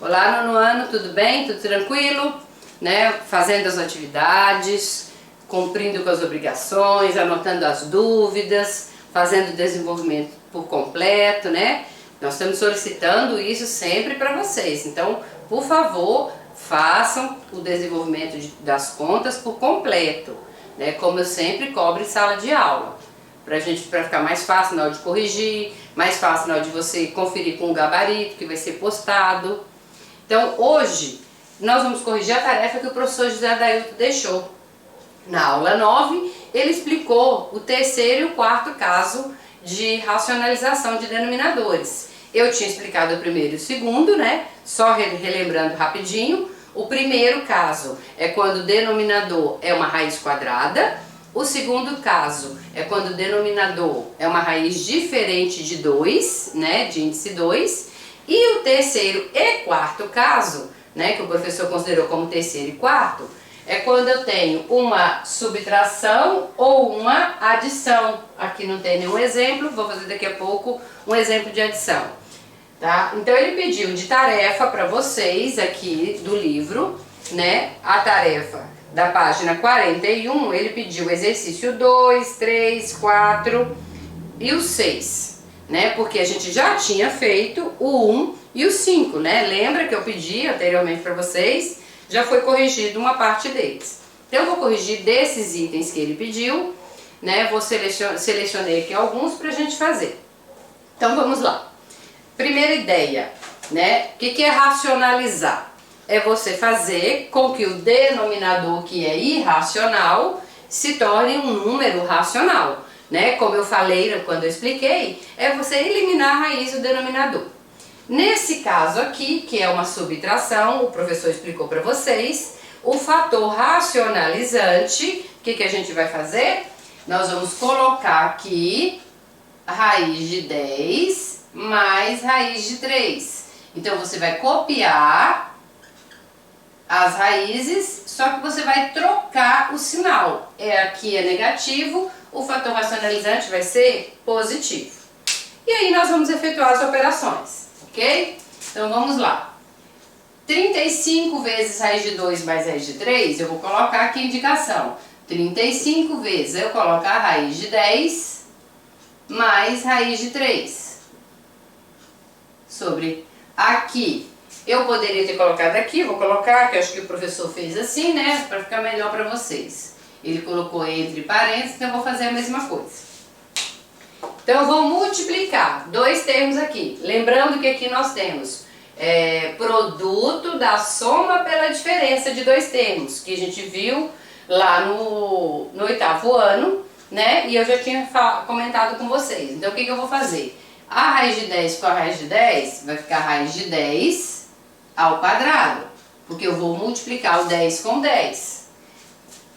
Olá, nono ano, tudo bem? Tudo tranquilo? Né? Fazendo as atividades, cumprindo com as obrigações, anotando as dúvidas, fazendo o desenvolvimento por completo, né? Nós estamos solicitando isso sempre para vocês. Então, por favor, façam o desenvolvimento das contas por completo, né? Como eu sempre cobro em sala de aula. Para ficar mais fácil na hora de corrigir, mais fácil na hora de você conferir com o gabarito que vai ser postado. Então, hoje, nós vamos corrigir a tarefa que o professor José Adailto deixou. Na aula 9, ele explicou o terceiro e o quarto caso de racionalização de denominadores. Eu tinha explicado o primeiro e o segundo, né? Só relembrando rapidinho. O primeiro caso é quando o denominador é uma raiz quadrada. O segundo caso é quando o denominador é uma raiz diferente de 2, né? De índice 2. E o terceiro e quarto caso, né, que o professor considerou como terceiro e quarto, é quando eu tenho uma subtração ou uma adição. Aqui não tem nenhum exemplo, vou fazer daqui a pouco um exemplo de adição. Tá? Então ele pediu de tarefa para vocês aqui do livro, né, a tarefa da página 41, ele pediu o exercício 2, 3, 4 e o 6. Né? Porque a gente já tinha feito o 1 e o 5, né? Lembra que eu pedi anteriormente para vocês? Já foi corrigido uma parte deles. Então eu vou corrigir desses itens que ele pediu, né? Vou selecionei aqui alguns para a gente fazer. Então vamos lá. Primeira ideia, né? O que é racionalizar? É você fazer com que o denominador que é irracional se torne um número racional. Né? Como eu falei quando eu expliquei, é você eliminar a raiz do denominador. Nesse caso aqui, que é uma subtração, o professor explicou para vocês, o fator racionalizante, o que a gente vai fazer? Nós vamos colocar aqui raiz de 10 mais raiz de 3. Então você vai copiar as raízes, só que você vai trocar o sinal. Aqui é negativo, o fator racionalizante vai ser positivo. E aí nós vamos efetuar as operações, ok? Então vamos lá. 35 vezes raiz de 2 mais raiz de 3, eu vou colocar aqui a indicação. 35 vezes eu coloco a raiz de 10 mais raiz de 3. Sobre aqui. Eu poderia ter colocado aqui, vou colocar, que eu acho que o professor fez assim, né? Para ficar melhor para vocês. Ele colocou entre parênteses, então eu vou fazer a mesma coisa. Então eu vou multiplicar dois termos aqui. Lembrando que aqui nós temos produto da soma pela diferença de dois termos, que a gente viu lá no oitavo ano, né? E eu já tinha comentado com vocês. Então o que eu vou fazer? A raiz de 10 com a raiz de 10 vai ficar a raiz de 10 ao quadrado, porque eu vou multiplicar o 10 com 10.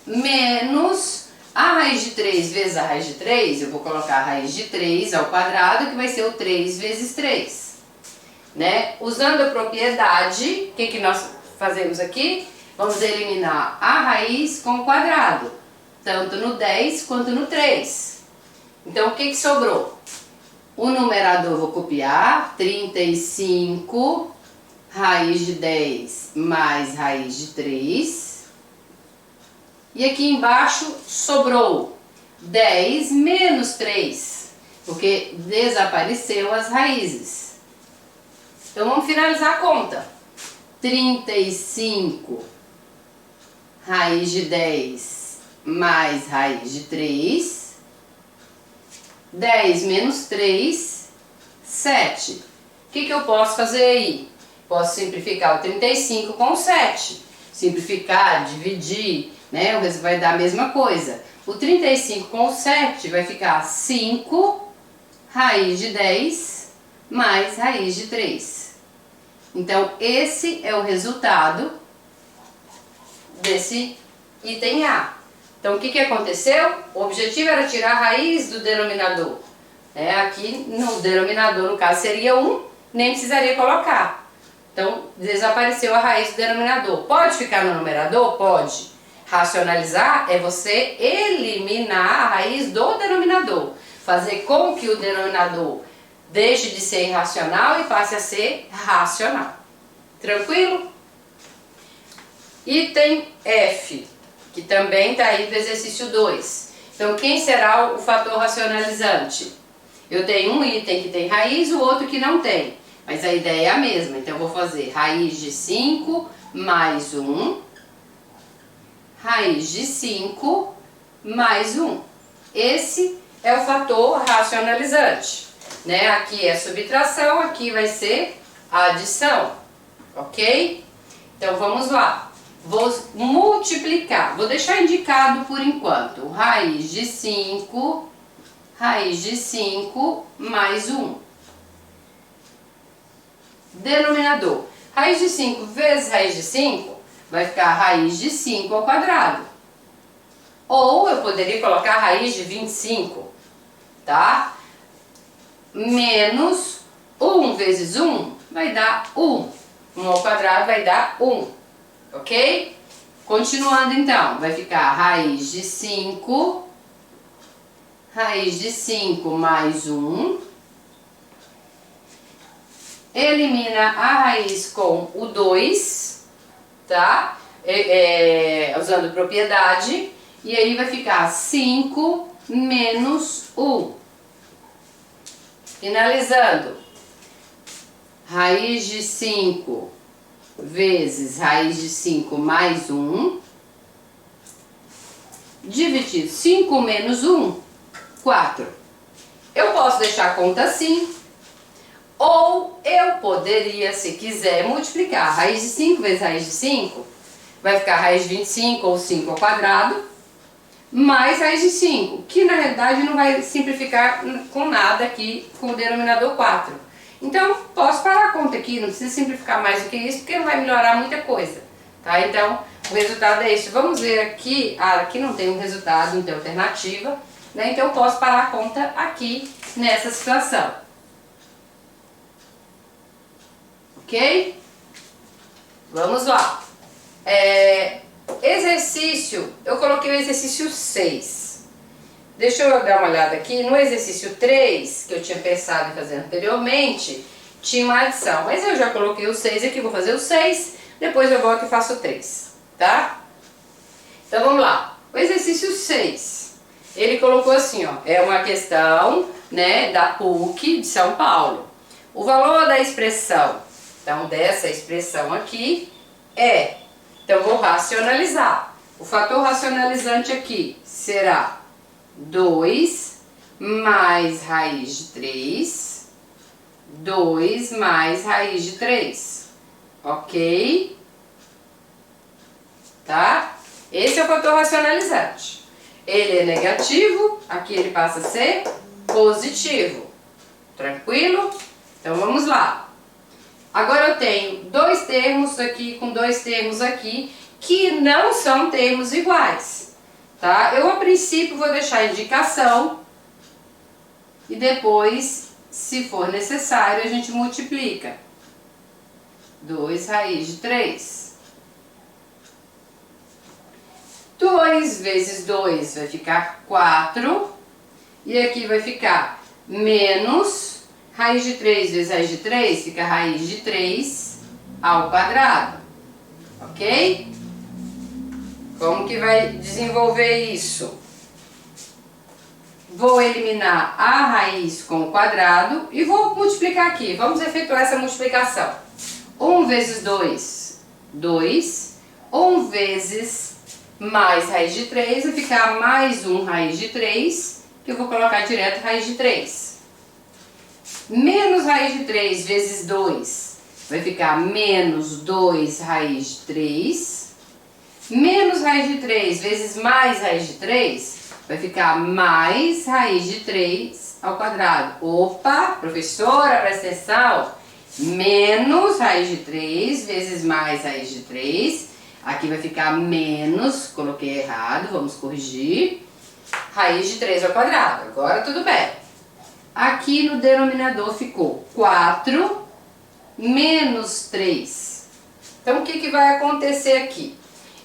Menos a raiz de 3 vezes a raiz de 3, eu vou colocar a raiz de 3 ao quadrado, que vai ser o 3 vezes 3. Né? Usando a propriedade, o que nós fazemos aqui? Vamos eliminar a raiz com o quadrado, tanto no 10 quanto no 3. Então, o que sobrou? O numerador eu vou copiar, 35 raiz de 10 mais raiz de 3. E aqui embaixo sobrou 10 menos 3, porque desapareceu as raízes. Então vamos finalizar a conta. 35 raiz de 10 mais raiz de 3. 10 menos 3, 7. O que eu posso fazer aí? Posso simplificar o 35 com o 7. Simplificar, dividir, né? Vai dar a mesma coisa. O 35 com o 7 vai ficar 5 raiz de 10 mais raiz de 3. Então, esse é o resultado desse item A. Então, o que aconteceu? O objetivo era tirar a raiz do denominador. Aqui, no denominador, no caso, seria 1, nem precisaria colocar. Então, desapareceu a raiz do denominador. Pode ficar no numerador? Pode. Racionalizar é você eliminar a raiz do denominador. Fazer com que o denominador deixe de ser irracional e passe a ser racional. Tranquilo? Item F, que também está aí do exercício 2. Então, quem será o fator racionalizante? Eu tenho um item que tem raiz, o outro que não tem. Mas a ideia é a mesma. Então, eu vou fazer raiz de 5 mais 1. Raiz de 5 mais 1. Esse é o fator racionalizante. Né? Aqui é subtração, aqui vai ser adição. Ok? Então, vamos lá. Vou multiplicar. Vou deixar indicado por enquanto. Raiz de 5 mais 1. Denominador. Raiz de 5 vezes raiz de 5 vai ficar raiz de 5 ao quadrado. Ou eu poderia colocar raiz de 25, tá? Menos 1 vezes 1 vai dar 1. 1 ao quadrado vai dar 1. Ok? Continuando então, vai ficar raiz de 5 mais 1. Elimina a raiz com o 2, tá? Usando propriedade. E aí vai ficar 5 menos 1. Finalizando. Raiz de 5 vezes raiz de 5 mais 1. Dividido 5 menos 1, 4. Eu posso deixar a conta assim. Ou eu poderia, se quiser, multiplicar raiz de 5 vezes raiz de 5. Vai ficar raiz de 25 ou 5 ao quadrado. Mais raiz de 5, que na realidade não vai simplificar com nada aqui com o denominador 4. Então, posso parar a conta aqui, não precisa simplificar mais do que isso, porque não vai melhorar muita coisa, tá? Então, o resultado é esse. Vamos ver aqui, aqui não tem um resultado, não tem alternativa, né? Então, eu posso parar a conta aqui nessa situação. Ok? Vamos lá. Exercício, eu coloquei o exercício 6. Deixa eu dar uma olhada aqui. No exercício 3, que eu tinha pensado em fazer anteriormente, tinha uma adição. Mas eu já coloquei o 6 aqui, vou fazer o 6, depois eu volto e faço o 3, tá? Então vamos lá. O exercício 6, ele colocou assim, ó, é uma questão, né, da PUC de São Paulo. O valor da expressão, então dessa expressão aqui, então vou racionalizar. O fator racionalizante aqui será 2 mais raiz de 3, 2 mais raiz de 3, ok? Tá? Esse é o fator racionalizante. Ele é negativo, aqui ele passa a ser positivo. Tranquilo? Então vamos lá. Agora eu tenho dois termos aqui com dois termos aqui que não são termos iguais, tá? Eu a princípio vou deixar a indicação e depois, se for necessário, a gente multiplica. 2 raiz de 3. 2 vezes 2 vai ficar 4 e aqui vai ficar menos raiz de 3 vezes raiz de 3 fica raiz de 3 ao quadrado, ok? Como que vai desenvolver isso? Vou eliminar a raiz com o quadrado e vou multiplicar aqui. Vamos efetuar essa multiplicação. 1 vezes 2, 2. 1 vezes mais raiz de 3 vai ficar mais 1 raiz de 3, que eu vou colocar direto raiz de 3. Menos raiz de 3 vezes 2 vai ficar menos 2 raiz de 3. Menos raiz de 3 vezes mais raiz de 3 vai ficar mais raiz de 3 ao quadrado. Opa, professora, presta atenção. Menos raiz de 3 vezes mais raiz de 3. Aqui vai ficar menos, coloquei errado, vamos corrigir. Raiz de 3 ao quadrado. Agora tudo bem. Aqui no denominador ficou 4 menos 3. Então o que vai acontecer aqui?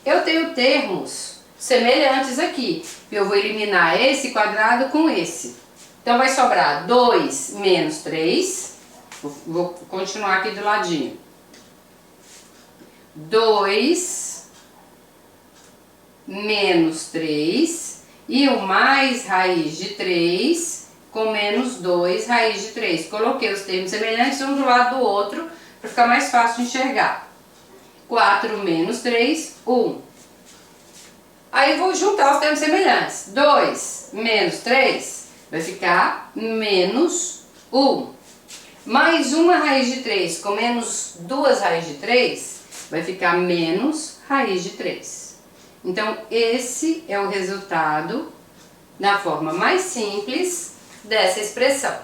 Eu tenho termos semelhantes aqui. Eu vou eliminar esse quadrado com esse. Então vai sobrar 2 menos 3. Vou continuar aqui do ladinho. 2 menos 3 e o mais raiz de 3 com menos 2 raiz de 3. Coloquei os termos semelhantes um do lado do outro para ficar mais fácil de enxergar. 4 menos 3, 1. Aí vou juntar os termos semelhantes. 2 menos 3 vai ficar menos 1. Mais uma raiz de 3 com menos 2 raiz de 3 vai ficar menos raiz de 3. Então, esse é o resultado na forma mais simples dessa expressão.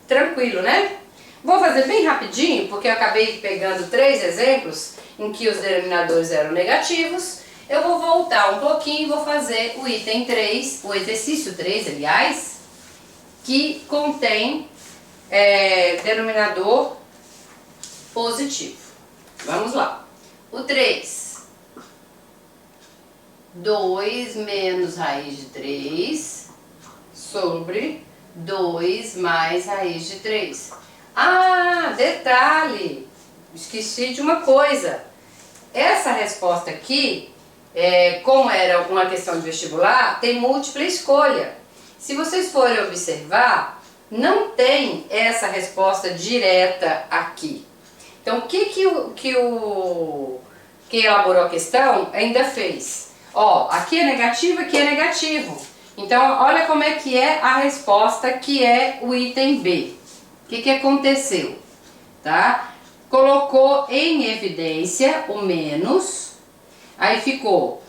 Tranquilo, né? Vou fazer bem rapidinho, porque eu acabei pegando 3 exemplos em que os denominadores eram negativos. Eu vou voltar um pouquinho e vou fazer o item 3, o exercício 3, aliás, que contém denominador positivo. Vamos lá. O 3. 2 menos raiz de 3 sobre 2 mais raiz de 3. Ah, detalhe! Esqueci de uma coisa. Essa resposta aqui, como era uma questão de vestibular, tem múltipla escolha. Se vocês forem observar, não tem essa resposta direta aqui. Então, o que quem elaborou a questão ainda fez? Ó, aqui é negativo, aqui é negativo. Então, olha como é que é a resposta, que é o item B. O que aconteceu? Tá? Colocou em evidência o menos, aí ficou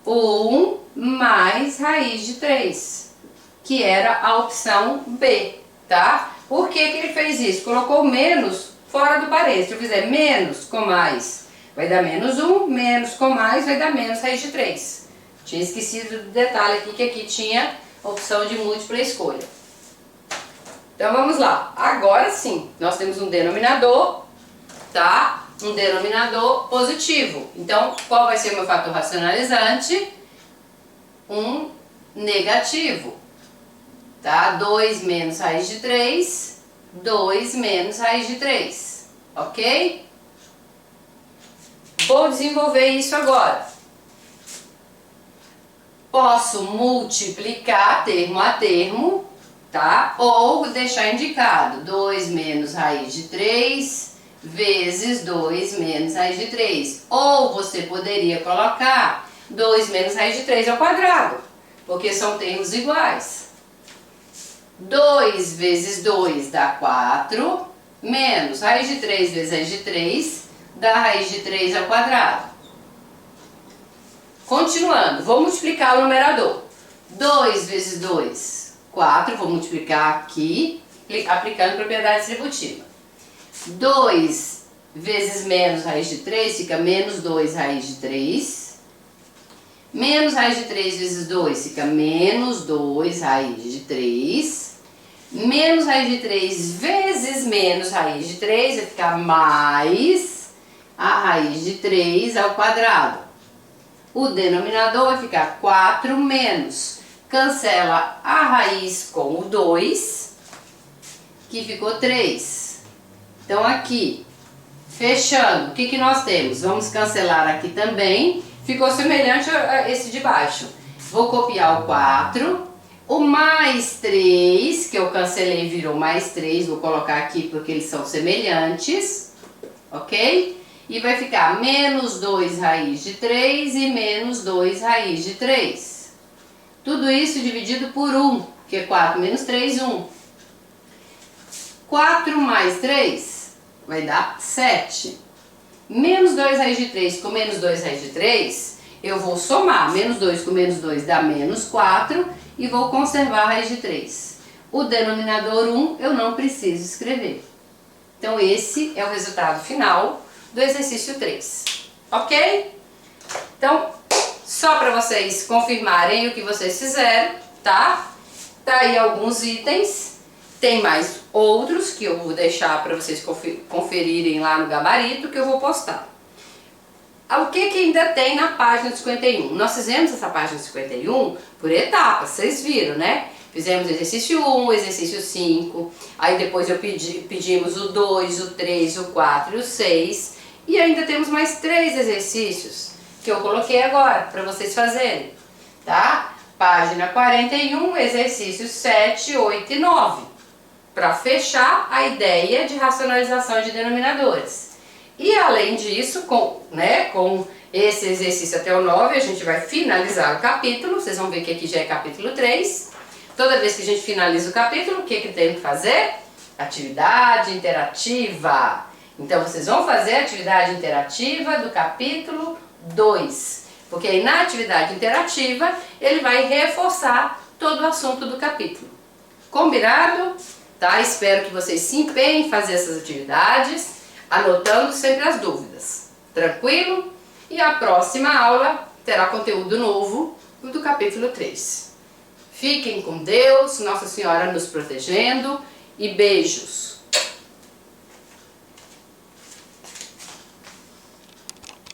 1 mais raiz de 3, que era a opção B, tá? Por que ele fez isso? Colocou o menos fora do parênteses. Se eu fizer menos com mais, vai dar menos 1, menos com mais vai dar menos raiz de 3. Tinha esquecido do detalhe aqui, que aqui tinha opção de múltipla escolha. Então vamos lá. Agora sim, nós temos um denominador, tá? Um denominador positivo. Então, qual vai ser o meu fator racionalizante? Um negativo, tá? 2 menos raiz de 3, 2 menos raiz de 3, ok? Vou desenvolver isso agora. Posso multiplicar termo a termo, tá? Ou deixar indicado 2 menos raiz de 3 vezes 2 menos raiz de 3. Ou você poderia colocar 2 menos raiz de 3 ao quadrado, porque são termos iguais. 2 vezes 2 dá 4, menos raiz de 3 vezes raiz de 3 dá raiz de 3 ao quadrado. Continuando, vou multiplicar o numerador. 2 vezes 2, 4, vou multiplicar aqui, aplicando propriedade distributiva. 2 vezes menos raiz de 3 fica menos 2 raiz de 3. Menos raiz de 3 vezes 2 fica menos 2 raiz de 3. Menos raiz de 3 vezes menos raiz de 3 vai ficar mais a raiz de 3 ao quadrado. O denominador vai ficar 4 menos, cancela a raiz com o 2, que ficou 3. Então aqui, fechando, o que nós temos? Vamos cancelar aqui também, ficou semelhante a esse de baixo. Vou copiar o 4, o mais 3, que eu cancelei virou mais 3, vou colocar aqui porque eles são semelhantes, ok? E vai ficar menos 2 raiz de 3 e menos 2 raiz de 3. Tudo isso dividido por 1, que é 4 menos 3, 1. 4 mais 3 vai dar 7. Menos 2 raiz de 3 com menos 2 raiz de 3, eu vou somar. Menos 2 com menos 2 dá menos 4 e vou conservar a raiz de 3. O denominador 1 eu não preciso escrever. Então esse é o resultado final do exercício 3, ok? Então, só para vocês confirmarem o que vocês fizeram, tá? Tá aí alguns itens, tem mais outros que eu vou deixar para vocês conferirem lá no gabarito que eu vou postar. O que ainda tem na página 51? Nós fizemos essa página 51 por etapas, vocês viram, né? Fizemos o exercício 1, o exercício 5, aí depois pedimos o 2, o 3, o 4 e o 6. E ainda temos mais 3 exercícios que eu coloquei agora para vocês fazerem, tá? Página 41, exercícios 7, 8 e 9, para fechar a ideia de racionalização de denominadores. E além disso, com esse exercício até o 9, a gente vai finalizar o capítulo. Vocês vão ver que aqui já é capítulo 3. Toda vez que a gente finaliza o capítulo, o que tem que fazer? Atividade interativa. Então vocês vão fazer a atividade interativa do capítulo 2. Porque aí na atividade interativa ele vai reforçar todo o assunto do capítulo. Combinado? Tá? Espero que vocês se empenhem em fazer essas atividades, anotando sempre as dúvidas. Tranquilo? E a próxima aula terá conteúdo novo do capítulo 3. Fiquem com Deus, Nossa Senhora nos protegendo e beijos!